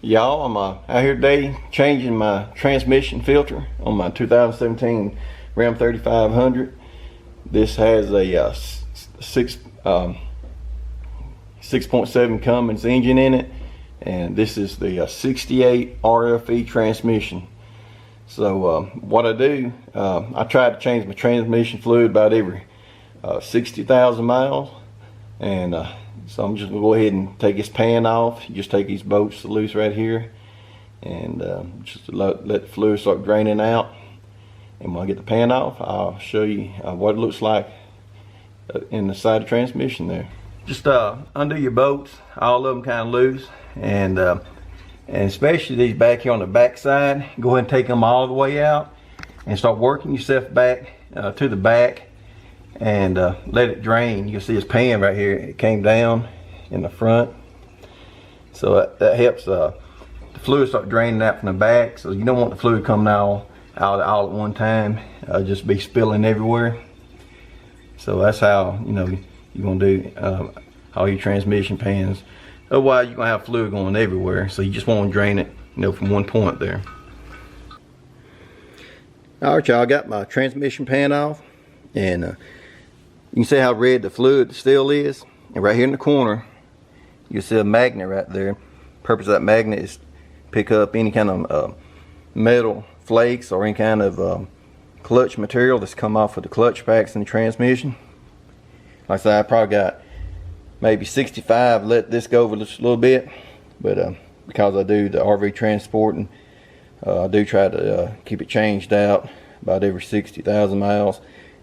Y'all, I'm out here today changing my transmission filter on my 2017 Ram 3500. This has a 6.7 Cummins engine in it, and this is the 68 RFE transmission. So what I do, I try to change my transmission fluid about every 60,000 miles, and so I'm just gonna go ahead and take this pan off. You just take these bolts loose right here, and just let the fluid start draining out. And when I get the pan off, I'll show you what it looks like in the side of the transmission there. Just undo your bolts, all of them kind of loose, and especially these back here on the back side. Go ahead and take them all the way out and start working yourself back to the back, and let it drain. You'll see this pan right here, it came down in the front, so that helps the fluid start draining out from the back. So you don't want the fluid coming out all at one time, just be spilling everywhere. So that's how you're gonna do all your transmission pans. Otherwise you're gonna have fluid going everywhere, so you just want to drain it from one point there. Alright y'all, I got my transmission pan off, and you can see how red the fluid still is. And right here in the corner, you'll see a magnet right there. The purpose of that magnet is to pick up any kind of metal flakes or any kind of clutch material that's come off of the clutch packs in the transmission. Like I said, I probably got maybe 65. Let this go over just a little bit, but because I do the RV transporting, I do try to keep it changed out about every 60,000 miles.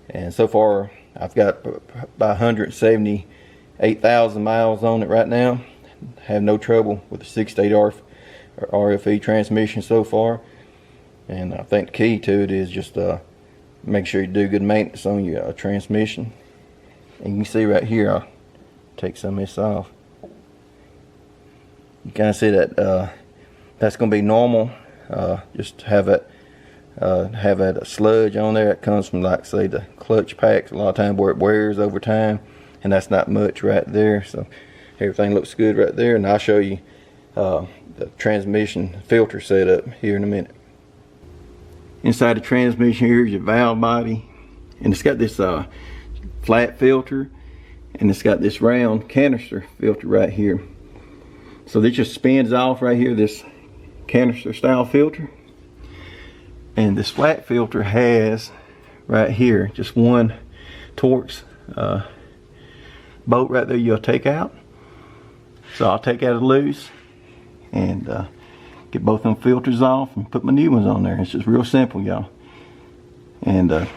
And so far I've got about 178,000 miles on it right now. Have no trouble with the 68 RFE transmission so far. And I think the key to it is just make sure you do good maintenance on your transmission. And you can see right here, I'll take some of this off. You kind of see that that's going to be normal. Just have that sludge on there. That comes from, like, say, the clutch packs a lot of times where it wears over time, and that's not much right there. So everything looks good right there, and I'll show you the transmission filter setup here in a minute. Inside the transmission here is your valve body, and it's got this flat filter, and it's got this round canister filter right here. So this just spins off right here, this canister style filter. And this flat filter has right here just one Torx bolt right there you'll take out. So I'll take that loose and get both them filters off and put my new ones on there. It's just real simple, y'all. And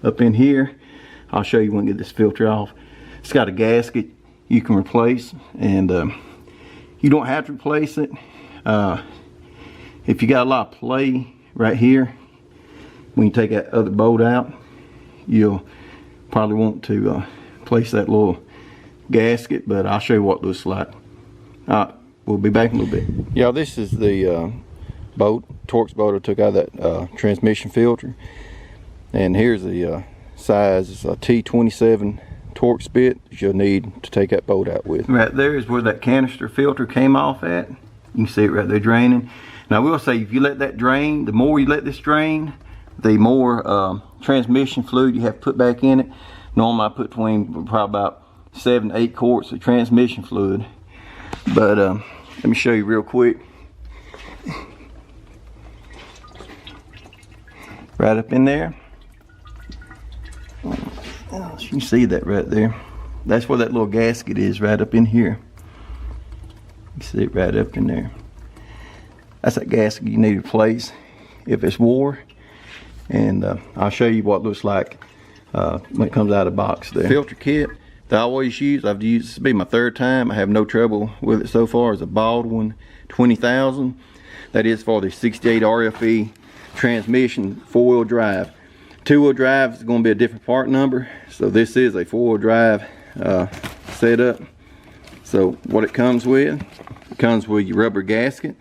up in here, I'll show you when I get this filter off. It's got a gasket you can replace, and you don't have to replace it. If you got a lot of play right here, when you take that other bolt out, you'll probably want to place that little gasket, but I'll show you what it looks like. We'll be back in a little bit. Yeah, this is the Torx bolt I took out of that transmission filter, and here's the size. It's a T27 Torx bit that you'll need to take that bolt out with. Right there is where that canister filter came off at. You can see it right there draining. Now I will say, if you let that drain, the more you let this drain, the more transmission fluid you have to put back in it. Normally I put between probably about 7 to 8 quarts of transmission fluid. But let me show you real quick. Right up in there. You can see that right there. That's where that little gasket is, right up in here. You see it right up in there. That's that gasket you need to replace if it's wore. And I'll show you what it looks like when it comes out of the box there. Filter kit that I always use, I've used, this will be my third time. I have no trouble with it so far. It's a Baldwin 20,000. That is for the 68 RFE transmission, 4-wheel drive. 2-wheel drive is going to be a different part number. So this is a 4-wheel drive setup. So what it comes with your rubber gasket.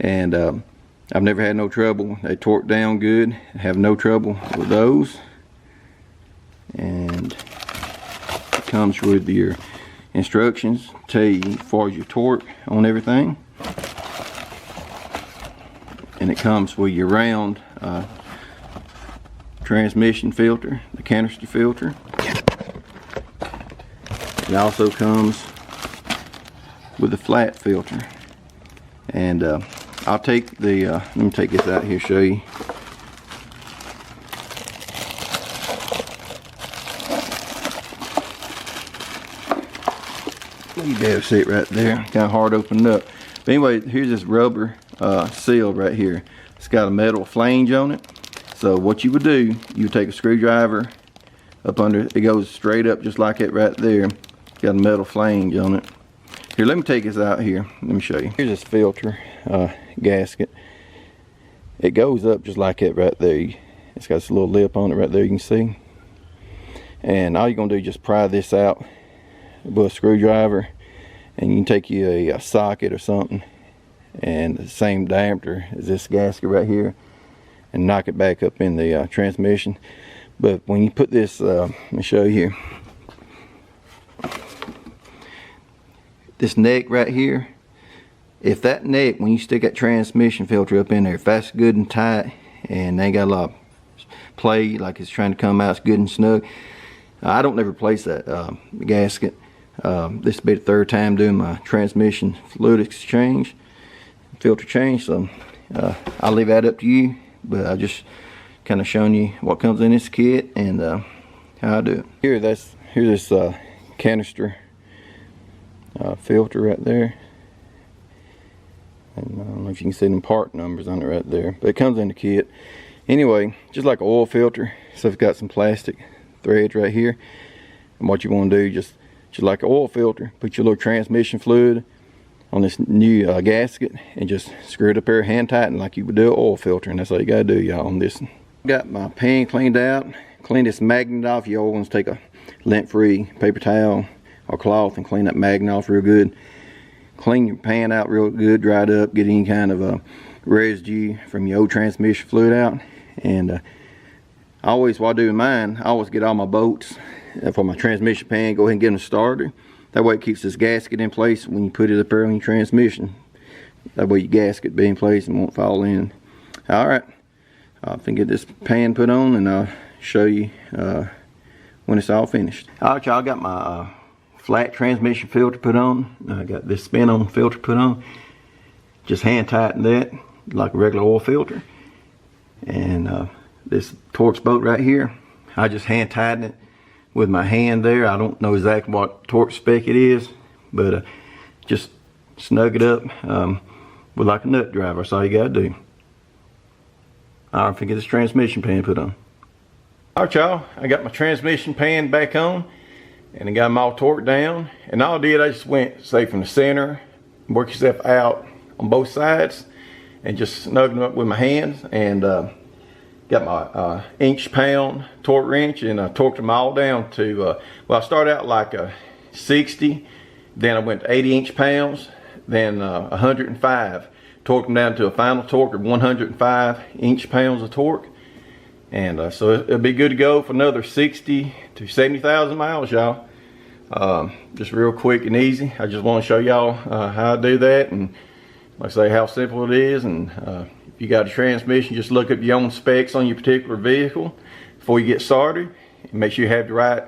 And I've never had no trouble. They torque down good. I have no trouble with those. And it comes with your instructions, tell you as far as your torque on everything. and it comes with your round transmission filter, the canister filter. It also comes with a flat filter. And I'll take the, let me take this out here, show you. You better see it right there, kind of hard opened up. But anyway, here's this rubber seal right here. It's got a metal flange on it. So what you would do, you would take a screwdriver up under, it goes straight up just like it right there. It's got a metal flange on it. Here, let me take this out here. Let me show you. Here's this filter gasket. It goes up just like it right there. It's got this little lip on it right there, you can see. And all you're gonna do is just pry this out with a screwdriver, and you can take you a socket or something and the same diameter as this gasket right here and knock it back up in the transmission. But when you put this, let me show you here. This neck right here, if that neck, when you stick that transmission filter up in there, if that's good and tight and they ain't got a lot of play, like it's trying to come out, it's good and snug, I don't never replace that gasket. This will be the third time doing my transmission fluid exchange, filter change, so I'll leave that up to you, but I just kind of showing you what comes in this kit and how I do it. Here's this canister filter right there, and I don't know if you can see them part numbers on it right there, but it comes in the kit. Anyway, just like an oil filter, so it's got some plastic threads right here, and what you want to do, just like an oil filter, put your little transmission fluid on this new gasket and just screw it up there, hand tighten like you would do an oil filter, and that's all you gotta do, y'all, on this one. Got my pan cleaned out, clean this magnet off. You always take a lint-free paper towel or cloth and clean that magnet off real good. Clean your pan out real good, dry it up, get any kind of residue from your old transmission fluid out. And always, while doing mine, I always get all my bolts for my transmission pan, go ahead and get them started. That way it keeps this gasket in place when you put it up there on your transmission. That way your gasket be in place and won't fall in. Alright, I can get this pan put on and I'll show you when it's all finished. Alright, y'all, got my flat transmission filter put on. I got this spin-on filter put on. Just hand tighten that like a regular oil filter. And this Torx bolt right here, I just hand tighten it with my hand there. I don't know exactly what torque spec it is, but just snug it up with like a nut driver. That's all you gotta do. Alright, if I get this transmission pan put on. Alright, y'all, I got my transmission pan back on and I got them all torqued down, and all I did, I just went, say, from the center, work yourself out on both sides and just snug them up with my hands, and got my inch-pound torque wrench, and I torqued them all down to, well, I started out like a 60, then I went to 80 inch-pounds, then 105. Torqued them down to a final torque of 105 inch-pounds of torque. And so it'll be good to go for another 60 to 70,000 miles, y'all. Just real quick and easy. I just want to show y'all how I do that, and like I say, how simple it is. And if you got a transmission, just look up your own specs on your particular vehicle before you get started. And make sure you have the right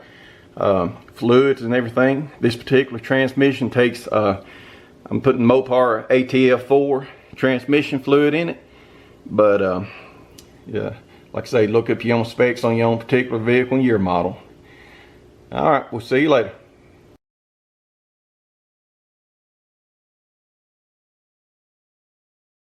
fluids and everything. This particular transmission takes, I'm putting Mopar ATF4 transmission fluid in it. But yeah, like I say, look up your own specs on your own particular vehicle and your model. Alright, we'll see you later.